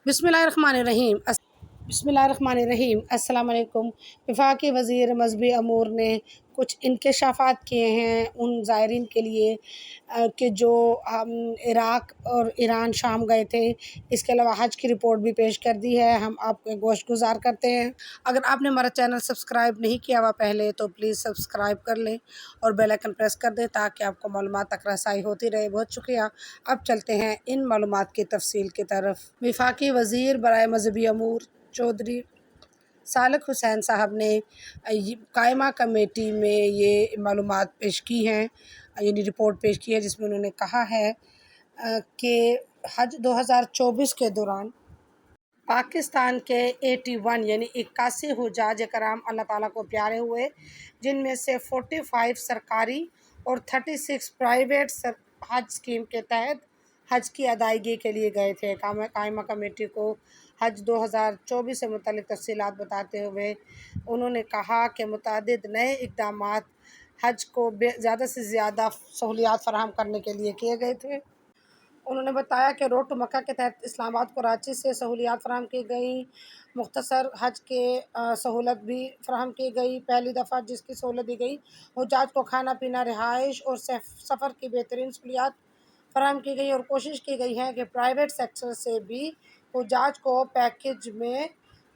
बिस्मिल्लाहिर्रहमानिर्रहीम बिस्मिल्लाहिर्रहमानिर्रहीम अस्सलाम वालेकुम। वफाकी वज़ीर मज़हबी अमूर ने कुछ इंकशाफ़ात किए हैं उन ज़ायरीन के लिए कि जो इराक़ और ईरान शाम गए थे। इसके अलावा हज की रिपोर्ट भी पेश कर दी है। हम आपको गोशगुजार करते हैं। अगर आपने हमारा चैनल सब्सक्राइब नहीं किया हुआ पहले तो प्लीज़ सब्सक्राइब कर लें और बेल आइकन प्रेस कर दें ताकि आपको मालूमात तक रसाई होती रहे। बहुत शुक्रिया। अब चलते हैं इन मालूमात की तफसील की तरफ। वफाकी वज़ीर बराए मज़हबी अमूर चौधरी सालिक हुसैन साहब ने कायमा कमेटी में ये मालूमात पेश की हैं, यानी रिपोर्ट पेश की है, जिसमें उन्होंने कहा है कि हज 2024 के दौरान पाकिस्तान के 81 यानी 81 हुज्जाज कराम अल्लाह ताला को प्यारे हुए, जिनमें से 45 सरकारी और 36 प्राइवेट हज स्कीम के तहत हज की अदायगी के लिए गए थे। कायमा कमेटी को हज 2024 से मुतल्लिक़ तफसीलात बताते हुए उन्होंने कहा कि मुतअद्दिद नए इक़दामात हज को ज़्यादा से ज़्यादा सहूलियात फ़राहम करने के लिए किए गए थे। उन्होंने बताया कि रोड टू मक्का के तहत इस्लामाबाद कराची से सहूलियात फ़राहम की गई। मुख्तसर हज के सहूलत भी फ़राहम की गई। पहली दफ़ा जिसकी सहूलत दी गई, हुज्जाज को खाना पीना, रिहाइश और सफ़र की बेहतरीन सहूलियात फ़राहम की गई और कोशिश की गई है कि प्राइवेट सेक्टर से भी हुज्जाज को पैकेज में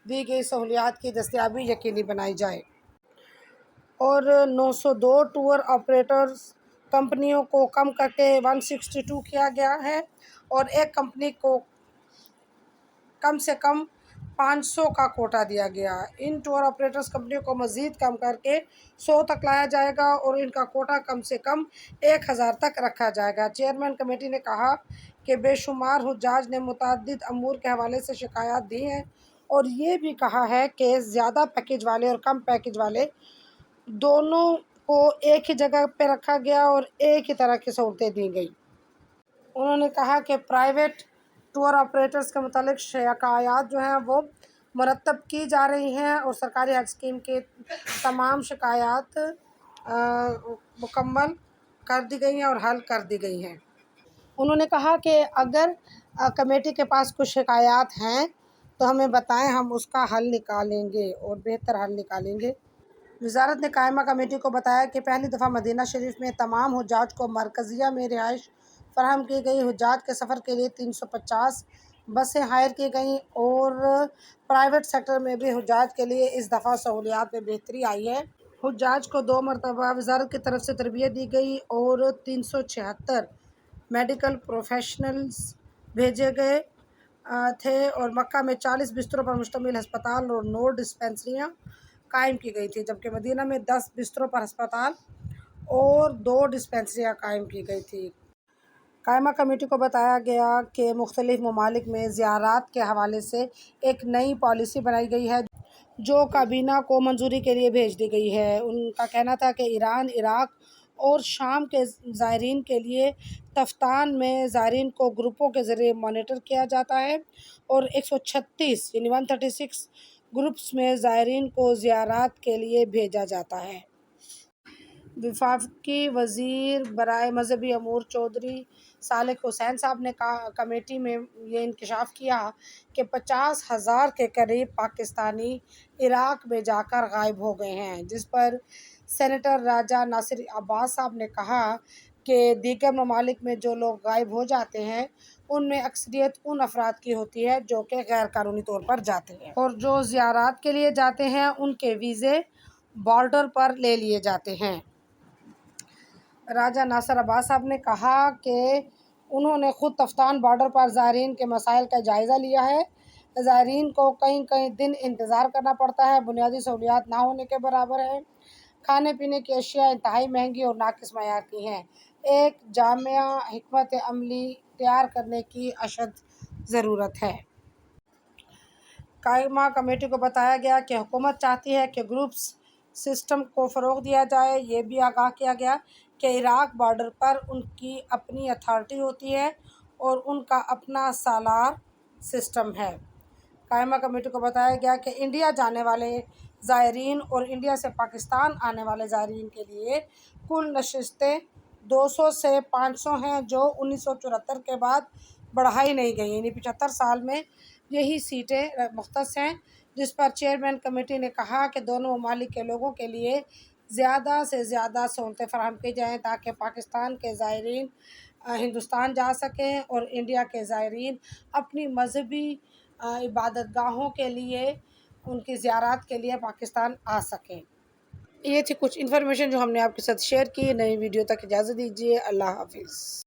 दी गई सहूलियात की दस्तयाबी यकीनी बनाई जाए। और 902 टूर ऑपरेटर्स कंपनियों को कम करके 162 किया गया है और एक कंपनी को कम से कम 500 का कोटा दिया गया। इन टूर ऑपरेटर्स कंपनियों को मज़ीद कम करके 100 तक लाया जाएगा और इनका कोटा कम से कम 1000 तक रखा जाएगा। चेयरमैन कमेटी ने कहा कि बेशुमार हुज्जाज ने मुतअद्दिद अमूर के हवाले से शिकायत दी है और ये भी कहा है कि ज़्यादा पैकेज वाले और कम पैकेज वाले दोनों को एक ही जगह पे रखा गया और एक ही तरह की सहूलतें दी गई। उन्होंने कहा कि प्राइवेट टूर ऑपरेटर्स के मुतालिक शिकायत जो हैं वो मुरतब की जा रही हैं और सरकारी हज स्कीम के तमाम शिकायत मुकम्मल कर दी गई हैं और हल कर दी गई हैं। उन्होंने कहा कि अगर कमेटी के पास कुछ शिकायत हैं तो हमें बताएं, हम उसका हल निकालेंगे और बेहतर हल निकालेंगे। वज़ारत ने कायमा कमेटी को बताया कि पहली दफ़ा मदीना शरीफ में तमाम हुज्जाज को मरकज़िया में रिहाइश फ़राहम की गई। हुज्जाज के सफ़र के लिए 350 बसें हायर की गईं और प्राइवेट सेक्टर में भी हुज्जाज के लिए इस दफ़ा सहूलियात में बेहतरी आई है। हुज्जाज को 2 मरतबा वज़ारत की तरफ से तरबियत दी गई और 376 मेडिकल प्रोफेशनल्स भेजे गए थे और मक्का में 40 बिस्तरों पर मुश्तमिल हस्पताल और 9 डिस्पेंसरियाँ कायम की गई थी, जबकि मदीना में 10 बिस्तरों पर अस्पताल और 2 डिस्पेंसरियाँ कायम की गई थी। कायमा कमेटी को बताया गया कि मुख्तलिफ ममालिक में ज़ियारात के हवाले से एक नई पॉलिसी बनाई गई है जो काबीना को मंजूरी के लिए भेज दी गई है। उनका कहना था कि ईरान, इराक़ और शाम के ज़ायरीन के लिए तफ्तान में ज़ायरीन को ग्रुपों के ज़रिए मॉनिटर किया जाता है और 136 यानी 136 ग्रुप्स में ज़ायरीन को ज़ियारात के लिए भेजा जाता है। वफाकी वज़ीर बराए मज़हबी अमूर चौधरी सालिक हुसैन साहब ने कमेटी में ये इंकशाफ किया कि 50,000 के करीब पाकिस्तानी इराक़ में जाकर गायब हो गए हैं, जिस पर सेनेटर राजा नासिर अब्बास साहब ने कहा कि दीगर ममालिक में जो लोग गायब हो जाते हैं उनमें अक्सरियत उन अफराद की होती है जो कि गैर कानूनी तौर पर जाते हैं और जो ज़ियारात के लिए जाते हैं उनके वीज़े बॉर्डर पर ले लिए जाते हैं। राजा नासिर अब्बास साहब ने कहा कि उन्होंने ख़ुद तफ्तान बॉर्डर पर ज़ायरीन के मसाइल का जायज़ा लिया है। ज़ायरीन को कई कई दिन इंतज़ार करना पड़ता है, बुनियादी सहूलियात ना होने के बराबर है, खाने पीने की अशिया इंतहाई महंगी और नाकिस मयार की हैं। एक जामिया हिकमत अमली तैयार करने की अशद ज़रूरत है। कायमा कमेटी को बताया गया कि हुकूमत चाहती है कि ग्रुप्स सिस्टम को फ़रोग़ दिया जाए। ये भी आगाह किया गया कि इराक़ बॉर्डर पर उनकी अपनी अथॉरिटी होती है और उनका अपना सालार सिस्टम है। कायमा कमेटी को बताया गया कि इंडिया जाने वाले ज़ायरीन और इंडिया से पाकिस्तान आने वाले ज़ायरीन के लिए कुल नशिस्तें 200 سے 500 ہیں جو 1974 کے بعد بڑھائی نہیں گئی، یعنی 75 سال میں یہی سیٹیں مختص ہیں، جس پر چیئرمین کمیٹی نے کہا کہ دونوں ممالک کے لوگوں کے لیے زیادہ سے زیادہ سہولتیں فراہم کی جائیں تاکہ پاکستان کے زائرین ہندوستان جا سکیں اور انڈیا کے زائرین اپنی مذہبی عبادت گاہوں کے لیے، ان کی زیارات کے لیے پاکستان آ سکیں۔ یہ تھی کچھ انفارمیشن جو ہم نے آپ کے ساتھ شیئر کی۔ نئی ویڈیو تک اجازت دیجیے، اللہ حافظ۔